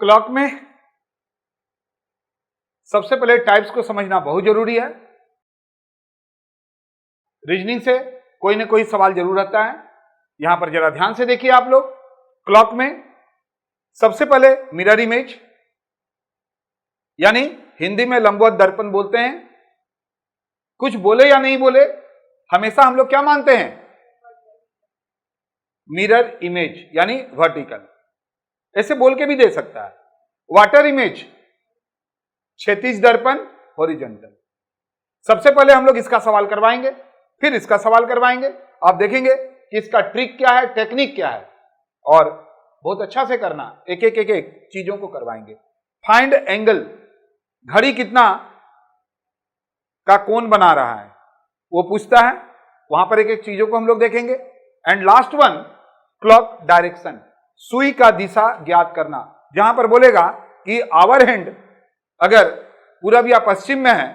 Clock में सबसे पहले टाइप्स को समझना बहुत जरूरी है। रीजनिंग से कोई ना कोई सवाल जरूर आता है। यहां पर जरा ध्यान से देखिए आप लोग। क्लॉक में सबसे पहले मिरर इमेज, यानी हिंदी में लंबवत दर्पण बोलते हैं। कुछ बोले या नहीं बोले, हमेशा हम लोग क्या मानते हैं? मिरर इमेज यानी वर्टिकल। ऐसे बोल के भी दे सकता है। वाटर इमेज, क्षैतिज दर्पण, हॉरिजॉन्टल। सबसे पहले हम लोग इसका सवाल करवाएंगे, फिर इसका सवाल करवाएंगे। आप देखेंगे कि इसका ट्रिक क्या है, टेक्निक क्या है, और बहुत अच्छा से करना। एक एक चीजों को करवाएंगे। फाइंड एंगल, घड़ी कितना का कोण बना रहा है वो पूछता है। वहां पर एक एक चीजों को हम लोग देखेंगे। And last one, clock direction, सुई का दिशा ज्ञात करना। जहां पर बोलेगा कि आवर हैंड अगर पूरब या पश्चिम में है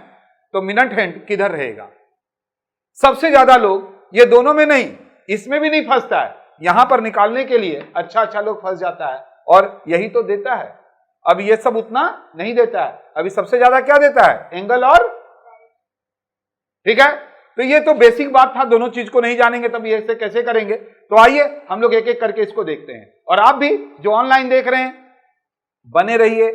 तो मिनट हैंड किधर रहेगा। सबसे ज्यादा लोग ये दोनों में नहीं, इसमें भी नहीं फंसता है। यहां पर निकालने के लिए अच्छा लोग फंस जाता है, और यही तो देता है। अब ये सब उतना नहीं देता है। अभी सबसे ज्यादा क्या देता है? एंगल और, ठीक है। तो ये तो बेसिक बात था, दोनों चीज को नहीं जानेंगे तब ये से कैसे करेंगे। तो आइए हम लोग एक एक करके इसको देखते हैं। और आप भी जो ऑनलाइन देख रहे हैं बने रहिए,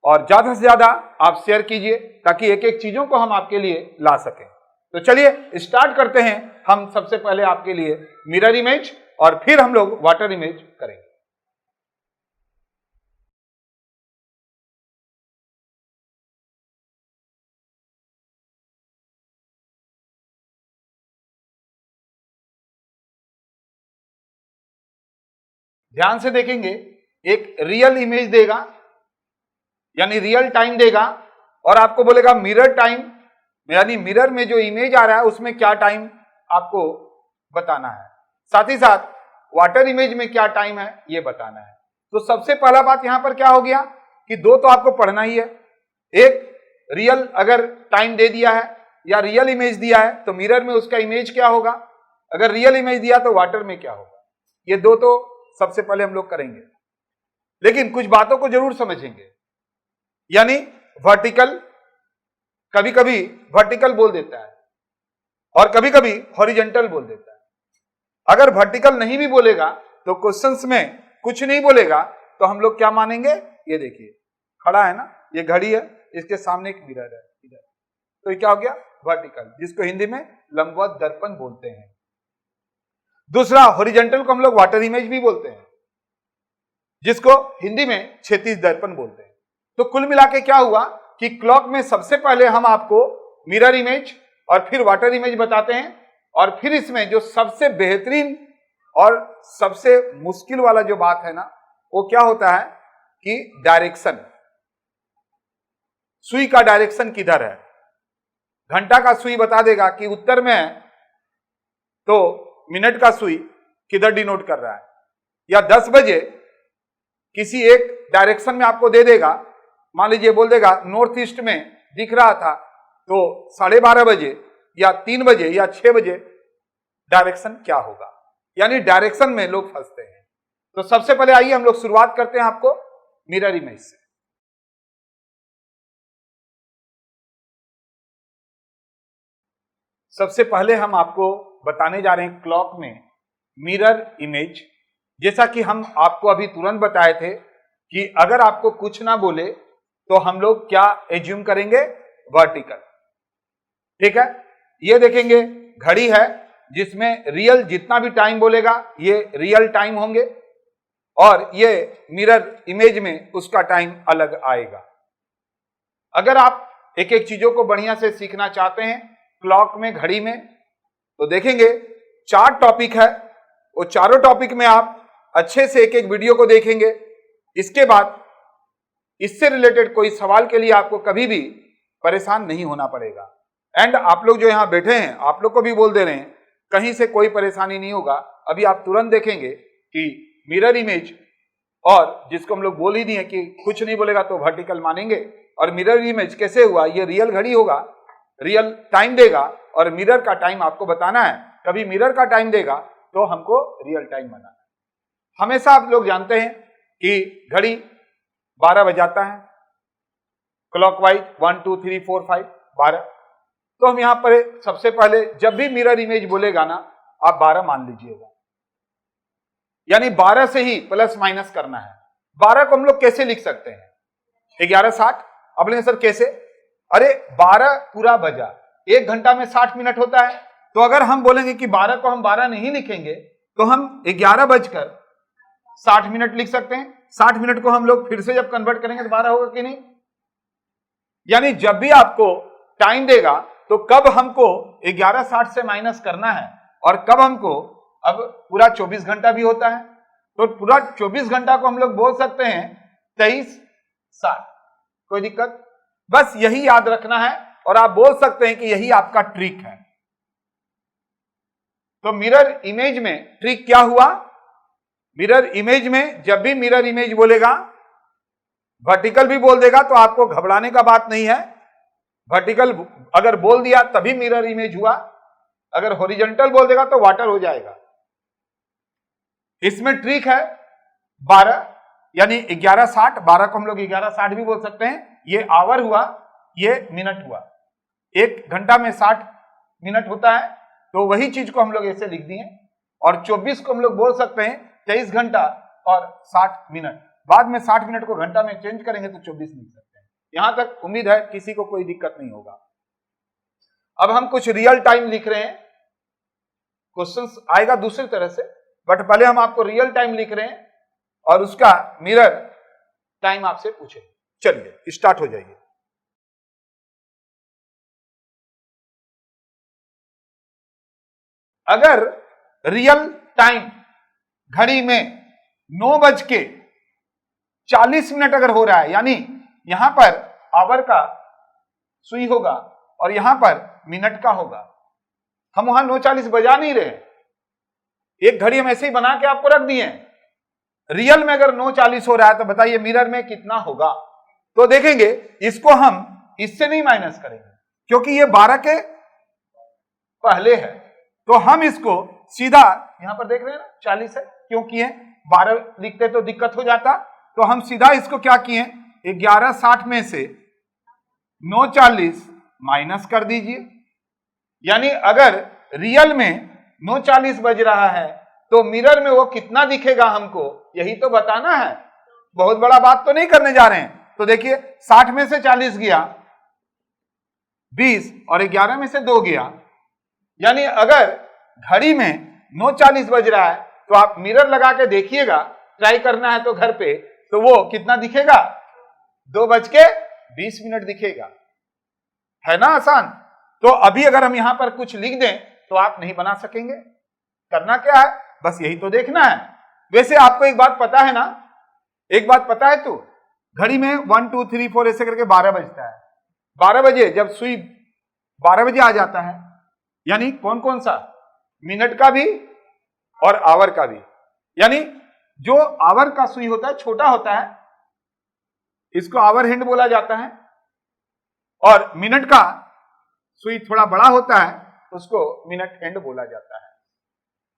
और ज्यादा से ज्यादा आप शेयर कीजिए ताकि एक एक चीजों को हम आपके लिए ला सकें। तो चलिए स्टार्ट करते हैं। हम सबसे पहले आपके लिए मिरर इमेज और फिर हम लोग वाटर इमेज करेंगे। ध्यान से देखेंगे, एक रियल इमेज देगा यानी रियल टाइम देगा, और आपको बोलेगा मिरर टाइम, यानी मिरर में जो इमेज आ रहा है उसमें क्या टाइम आपको बताना है। साथ ही साथ वाटर इमेज में क्या टाइम है ये बताना है। तो सबसे पहला बात यहां पर क्या हो गया कि दो तो आपको पढ़ना ही है। एक रियल अगर टाइम दे दिया है या रियल इमेज दिया है तो मिरर में उसका इमेज क्या होगा, अगर रियल इमेज दिया तो वाटर में क्या होगा। ये दो तो सबसे पहले हम लोग करेंगे, लेकिन कुछ बातों को जरूर समझेंगे। यानी वर्टिकल, कभी कभी वर्टिकल बोल देता है और कभी कभी हॉरिजॉन्टल बोल देता है। अगर वर्टिकल नहीं भी बोलेगा तो क्वेश्चंस में कुछ नहीं बोलेगा तो हम लोग क्या मानेंगे? ये देखिए खड़ा है ना, ये घड़ी है, इसके सामने एक मिरर है इधर, तो ये क्या हो गया? वर्टिकल, जिसको हिंदी में लंबवत दर्पण बोलते हैं। दूसरा हॉरिजॉन्टल को हम लोग वाटर इमेज भी बोलते हैं, जिसको हिंदी में क्षैतिज दर्पण बोलते हैं। तो कुल मिला के क्या हुआ कि क्लॉक में सबसे पहले हम आपको मिरर इमेज और फिर वाटर इमेज बताते हैं, और फिर इसमें जो सबसे बेहतरीन और सबसे मुश्किल वाला जो बात है ना, वो क्या होता है कि डायरेक्शन, सुई का डायरेक्शन किधर है। घंटा का सुई बता देगा कि उत्तर में है, तो मिनट का सुई किधर डिनोट कर रहा है। या 10 बजे किसी एक डायरेक्शन में आपको दे देगा, मान लीजिए बोल देगा नॉर्थ ईस्ट में दिख रहा था, तो 12:30 बजे या 3 बजे या 6 बजे डायरेक्शन क्या होगा। यानी डायरेक्शन में लोग फंसते हैं। तो सबसे पहले आइए हम लोग शुरुआत करते हैं आपको मिरर इमेज से। सबसे पहले हम आपको बताने जा रहे हैं क्लॉक में मिरर इमेज। जैसा कि हम आपको अभी तुरंत बताए थे कि अगर आपको कुछ ना बोले तो हम लोग क्या एज्यूम करेंगे? वर्टिकल, ठीक है। ये देखेंगे घड़ी है जिसमें रियल जितना भी टाइम बोलेगा ये रियल टाइम होंगे, और ये मिरर इमेज में उसका टाइम अलग आएगा। अगर आप एक एक चीजों को बढ़िया से सीखना चाहते हैं क्लॉक में, घड़ी में, तो देखेंगे 4 टॉपिक है। वो चारों टॉपिक में आप अच्छे से एक एक वीडियो को देखेंगे। इसके बाद इससे रिलेटेड कोई सवाल के लिए आपको कभी भी परेशान नहीं होना पड़ेगा। एंड आप लोग जो यहां बैठे हैं, आप लोग को भी बोल दे रहे हैं, कहीं से कोई परेशानी नहीं होगा। अभी आप तुरंत देखेंगे कि मिरर इमेज, और जिसको हम लोग बोल ही दिए कि कुछ नहीं बोलेगा तो वर्टिकल मानेंगे। और मिरर इमेज कैसे हुआ? ये रियल घड़ी होगा, रियल टाइम देगा, और मिरर का टाइम आपको बताना है। कभी मिरर का टाइम देगा तो हमको रियल टाइम बनाना है। हमेशा आप लोग जानते हैं कि घड़ी 12 बजाता है क्लॉकवाइज 1 2 3 4 5 12। तो हम यहां पर सबसे पहले जब भी मिरर इमेज बोलेगा ना आप 12 मान लीजिएगा, यानी 12 से ही प्लस माइनस करना है। 12 को हम लोग कैसे लिख सकते हैं? 11:60। अब लेंगे सर कैसे? अरे 12 पूरा बजा, 1 घंटा में 60 मिनट होता है। तो अगर हम बोलेंगे कि 12 को हम 12 नहीं लिखेंगे तो हम 11:60 मिनट लिख सकते हैं। 60 मिनट को हम लोग फिर से जब कन्वर्ट करेंगे तो 12 होगा कि नहीं? यानी जब भी आपको टाइम देगा तो कब हमको 11:60 से माइनस करना है और कब हमको, अब पूरा 24 घंटा भी होता है तो पूरा 24 घंटा को हम लोग बोल सकते हैं 23:60। कोई दिक्कत? बस यही याद रखना है और आप बोल सकते हैं कि यही आपका ट्रिक है। तो मिरर इमेज में ट्रिक क्या हुआ? मिरर इमेज में जब भी मिरर इमेज बोलेगा, वर्टिकल भी बोल देगा तो आपको घबराने का बात नहीं है। वर्टिकल अगर बोल दिया तभी मिरर इमेज हुआ, अगर हॉरिजॉन्टल बोल देगा तो वाटर हो जाएगा। इसमें ट्रिक है 12 यानी 11:60, 12 को हम लोग 11:60 भी बोल सकते हैं। ये आवर हुआ, ये मिनट हुआ। 1 घंटा में 60 मिनट होता है तो वही चीज को हम लोग ऐसे लिख दिए। और 24 को हम लोग बोल सकते हैं 23 घंटा और 60 मिनट। बाद में 60 मिनट को घंटा में चेंज करेंगे तो 24 लिख सकते हैं। यहां तक उम्मीद है किसी को कोई दिक्कत नहीं होगा। अब हम कुछ रियल टाइम लिख रहे हैं, क्वेश्चंस आएगा दूसरी तरह से, बट पहले हम आपको रियल टाइम लिख रहे हैं और उसका मिरर टाइम आपसे पूछे। चलिए स्टार्ट हो जाइए। अगर रियल टाइम घड़ी में 9:40 अगर हो रहा है, यानी यहां पर आवर का सुई होगा और यहां पर मिनट का होगा। हम वहां 9:40 बजा नहीं रहे, एक घड़ी हम ऐसे ही बना के आपको रख दिए। रियल में अगर 9:40 हो रहा है तो बताइए मिरर में कितना होगा? तो देखेंगे इसको हम इससे नहीं माइनस करेंगे क्योंकि ये 12 के पहले है, तो हम इसको सीधा यहां पर देख रहे हैं ना 40 है, क्योंकि ये 12 लिखते तो दिक्कत हो जाता, तो हम सीधा इसको क्या किए 11:60 में से 9:40 माइनस कर दीजिए। यानी अगर रियल में 9:40 बज रहा है तो मिरर में वो कितना दिखेगा हमको, यही तो बताना है। बहुत बड़ा बात तो नहीं करने जा रहे हैं। तो देखिए 60 में से 40 गया 20 और 11 में से 2 गया, यानी अगर घड़ी में 9:40 बज रहा है तो आप मिरर लगा के देखिएगा, ट्राई करना है तो घर पे, तो वो कितना दिखेगा 2:20 दिखेगा। है ना आसान? तो अभी अगर हम यहां पर कुछ लिख दें तो आप नहीं बना सकेंगे। करना क्या है, बस यही तो देखना है। वैसे आपको एक बात पता है ना, एक बात पता है तो घड़ी में 1 2 3 4 ऐसे करके 12 बजता है। 12 बजे जब सुई 12 बजे आ जाता है, यानी कौन कौन सा, मिनट का भी और आवर का भी। यानी जो आवर का सुई होता है छोटा होता है, इसको आवर हैंड बोला जाता है, और मिनट का सुई थोड़ा बड़ा होता है, उसको मिनट हैंड बोला जाता है।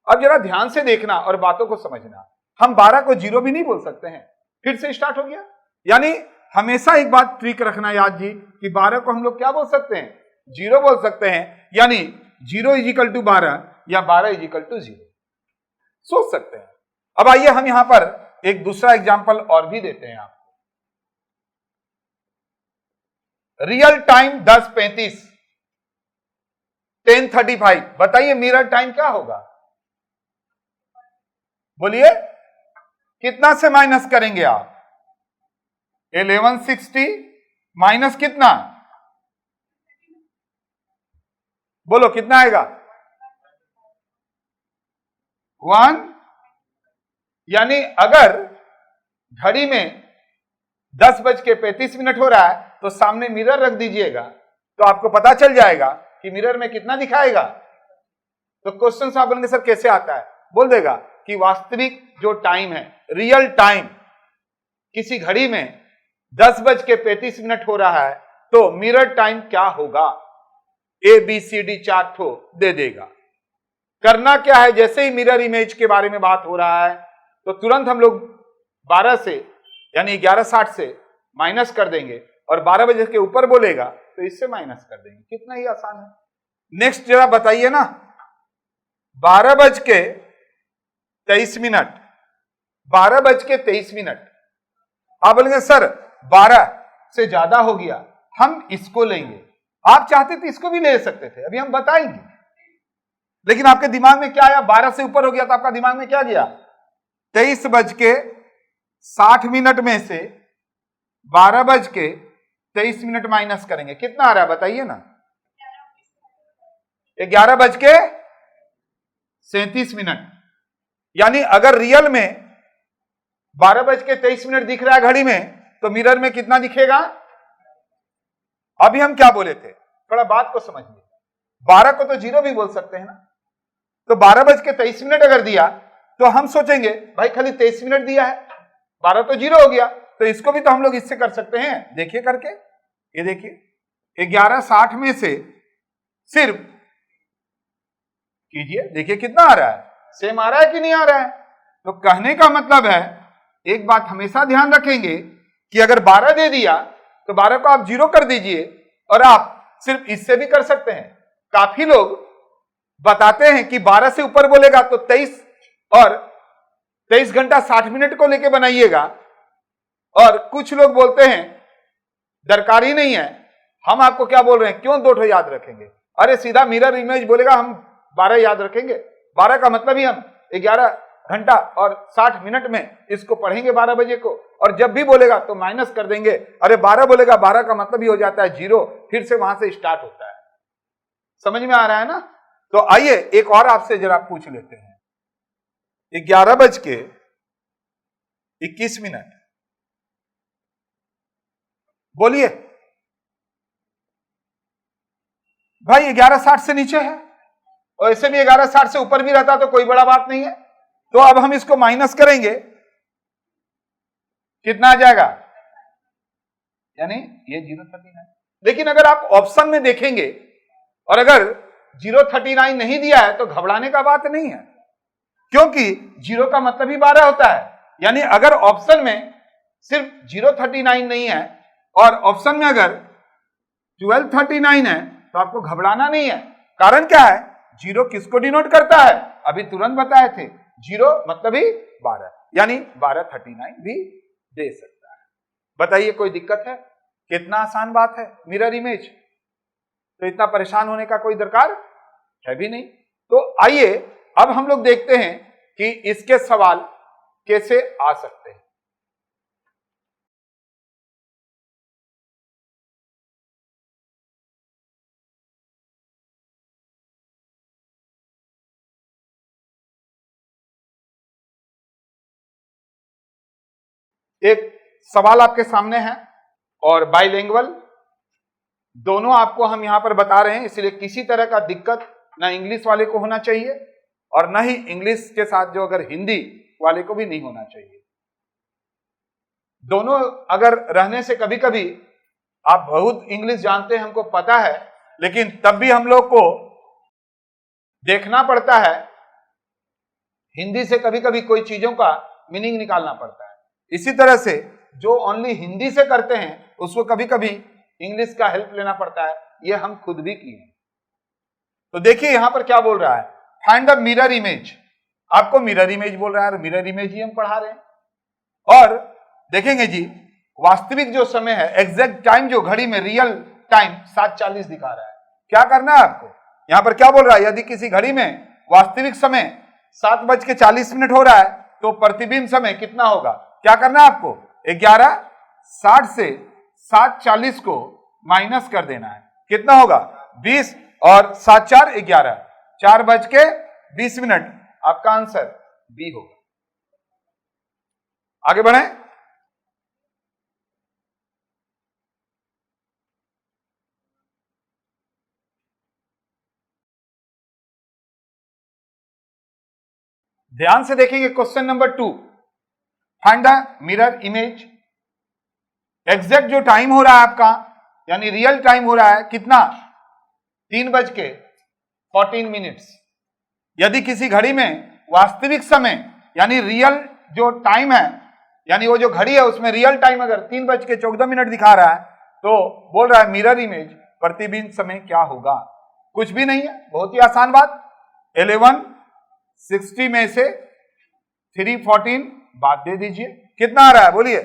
अब जरा ध्यान से देखना और बातों को समझना। हम 12 को 0 भी नहीं बोल सकते हैं, फिर से स्टार्ट हो गया। यानी हमेशा एक बात ट्रिक रखना याद जी कि 12 को हम लोग क्या बोल सकते हैं, 0 बोल सकते हैं। यानी 0 = 12 या 12 = 0 सोच सकते हैं। अब आइए हम यहां पर एक दूसरा एग्जांपल और भी देते हैं आपको। रियल टाइम 10:35 10:35, बताइए मिरर टाइम क्या होगा? बोलिए कितना से माइनस करेंगे आप? 1160 माइनस कितना, बोलो कितना आएगा? 1। यानी अगर घड़ी में 10:35 हो रहा है तो सामने मिरर रख दीजिएगा तो आपको पता चल जाएगा कि मिरर में कितना दिखाएगा। तो क्वेश्चन आप बोलेंगे सर कैसे आता है? बोल देगा कि वास्तविक जो टाइम है, रियल टाइम, किसी घड़ी में 10:35 हो रहा है तो मिरर टाइम क्या होगा? ABCD 4 ठो दे देगा। करना क्या है, जैसे ही मिरर इमेज के बारे में बात हो रहा है तो तुरंत हम लोग 12 से यानी 11:60 से माइनस कर देंगे, और 12 बजे के ऊपर बोलेगा तो इससे माइनस कर देंगे। कितना ही आसान है। नेक्स्ट जरा बताइए ना, 12:23, 12:23। आप बोलेंगे सर 12 से ज्यादा हो गया, हम इसको लेंगे। आप चाहते थे इसको भी ले सकते थे, अभी हम बताएंगे, लेकिन आपके दिमाग में क्या आया, 12 से ऊपर हो गया तो आपका दिमाग में क्या गया, 23:60 में से 12:23 माइनस करेंगे, कितना आ रहा है बताइए ना, 11:37। यानी अगर रियल में 12:23 दिख रहा है घड़ी में, तो मिरर में कितना दिखेगा। अभी हम क्या बोले थे, थोड़ा बात को समझिए, 12 को तो 0 भी बोल सकते हैं ना, तो 12:23 अगर दिया तो हम सोचेंगे भाई खाली 23 मिनट दिया है, 12 तो 0 हो गया, तो इसको भी तो हम लोग इससे कर सकते हैं। देखिए करके, ये देखिए 11:60 में से सिर्फ कीजिए, देखिए कितना आ रहा है, सेम आ रहा है कि नहीं आ रहा है। तो कहने का मतलब है, एक बात हमेशा ध्यान रखेंगे कि अगर 12 दे दिया तो 12 को आप 0 कर दीजिए, और आप सिर्फ इससे भी कर सकते हैं। काफी लोग बताते हैं कि 12 से ऊपर बोलेगा तो 23 और 23 घंटा 60 मिनट को लेके बनाइएगा, और कुछ लोग बोलते हैं दरकार ही नहीं है। हम आपको क्या बोल रहे हैं, क्यों 2 याद रखेंगे, अरे सीधा मिरर इमेज बोलेगा हम 12 याद रखेंगे, 12 का मतलब ही हम 11 घंटा और 60 मिनट में इसको पढ़ेंगे 12 बजे को, और जब भी बोलेगा तो माइनस कर देंगे। अरे 12 बोलेगा, 12 का मतलब ही हो जाता है 0, फिर से वहां से स्टार्ट होता है। समझ में आ रहा है ना। तो आइए एक और आपसे जरा पूछ लेते हैं, 11:21, बोलिए भाई 11:60 से नीचे है, और ऐसे भी 11:60 से ऊपर भी रहता तो कोई बड़ा बात नहीं है। तो अब हम इसको माइनस करेंगे, कितना आ जाएगा, यानी ये 0:39। लेकिन अगर आप ऑप्शन में देखेंगे और अगर 0:39 नहीं दिया है तो घबराने का बात नहीं है, क्योंकि 0 का मतलब ही 12 होता है। यानी अगर ऑप्शन में सिर्फ 0:39 नहीं है और ऑप्शन में अगर 12:39 है तो आपको घबराना नहीं है। कारण क्या है, 0 किसको डिनोट करता है, अभी तुरंत बताए थे, 0 मतलब ही 12, यानी 12:39 भी दे सकता है। बताइए कोई दिक्कत है, कितना आसान बात है मिरर इमेज, तो इतना परेशान होने का कोई दरकार है भी नहीं। तो आइए अब हम लोग देखते हैं कि इसके सवाल कैसे आ सकते हैं। एक सवाल आपके सामने है और बाइलिंगुअल दोनों आपको हम यहां पर बता रहे हैं, इसलिए किसी तरह का दिक्कत ना इंग्लिश वाले को होना चाहिए और ना ही इंग्लिश के साथ जो अगर हिंदी वाले को भी नहीं होना चाहिए। दोनों अगर रहने से कभी कभी आप बहुत इंग्लिश जानते हैं, हमको पता है, लेकिन तब भी हम लोग को देखना पड़ता है, हिंदी से कभी कभी कोई चीजों का मीनिंग निकालना पड़ता है। इसी तरह से जो ओनली हिंदी से करते हैं उसको कभी कभी इंग्लिश का हेल्प लेना पड़ता है, ये हम खुद भी किए हैं। तो देखिए यहां पर क्या बोल रहा है, फाइंड द मिरर इमेज। आपको मिरर इमेज बोल रहा है और मिरर इमेज ही हम पढ़ा रहे हैं। और देखेंगे जी वास्तविक जो समय है, एग्जैक्ट टाइम जो घड़ी में रियल टाइम 7:40 दिखा रहा है। क्या करना है आपको, यहां पर क्या बोल रहा है, यदि किसी घड़ी में वास्तविक समय 7:40 हो रहा है तो प्रतिबिंब समय कितना होगा। क्या करना है आपको, 11:60 से 7:40 को माइनस कर देना है, कितना होगा 20, और 7 4 11, 4:20। आपका आंसर बी होगा। आगे बढ़े, ध्यान से देखेंगे question number 2, find the mirror image. Exact जो टाइम हो रहा है आपका, यानी रियल टाइम हो रहा है कितना, 3:14। यदि किसी घड़ी में वास्तविक समय यानी रियल जो टाइम है यानी वो जो घड़ी है उसमें रियल टाइम अगर 3:14 दिखा रहा है तो बोल रहा है मिरर इमेज प्रतिबिंब समय क्या होगा? कुछ भी नहीं है, बहुत ही आसान बात। 1160 में से 314 बात दे दीजिए, कितना आ रहा है बोलिए?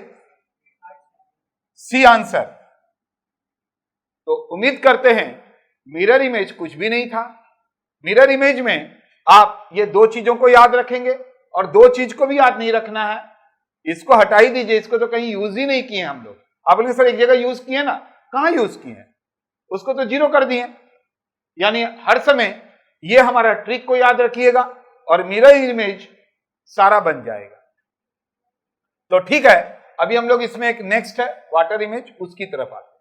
C answer. तो उम्मीद करते हैं मिरर इमेज कुछ भी नहीं था। मिरर इमेज में आप ये दो चीजों को याद रखेंगे और दो चीज को भी याद नहीं रखना है। इसको हटा ही दीजिए, इसको तो कहीं यूज ही नहीं किए हम लोग। आप बोलेंगे सर एक जगह यूज किए ना, कहां यूज किए हैं? उसको तो जीरो कर दिए। यानी हर समय ये हमारा ट्रिक को याद रखिएगा और मिरर इमेज सारा बन जाएगा। तो ठीक है, अभी हम लोग इसमें एक नेक्स्ट है वाटर इमेज, उसकी तरफ आते हैं।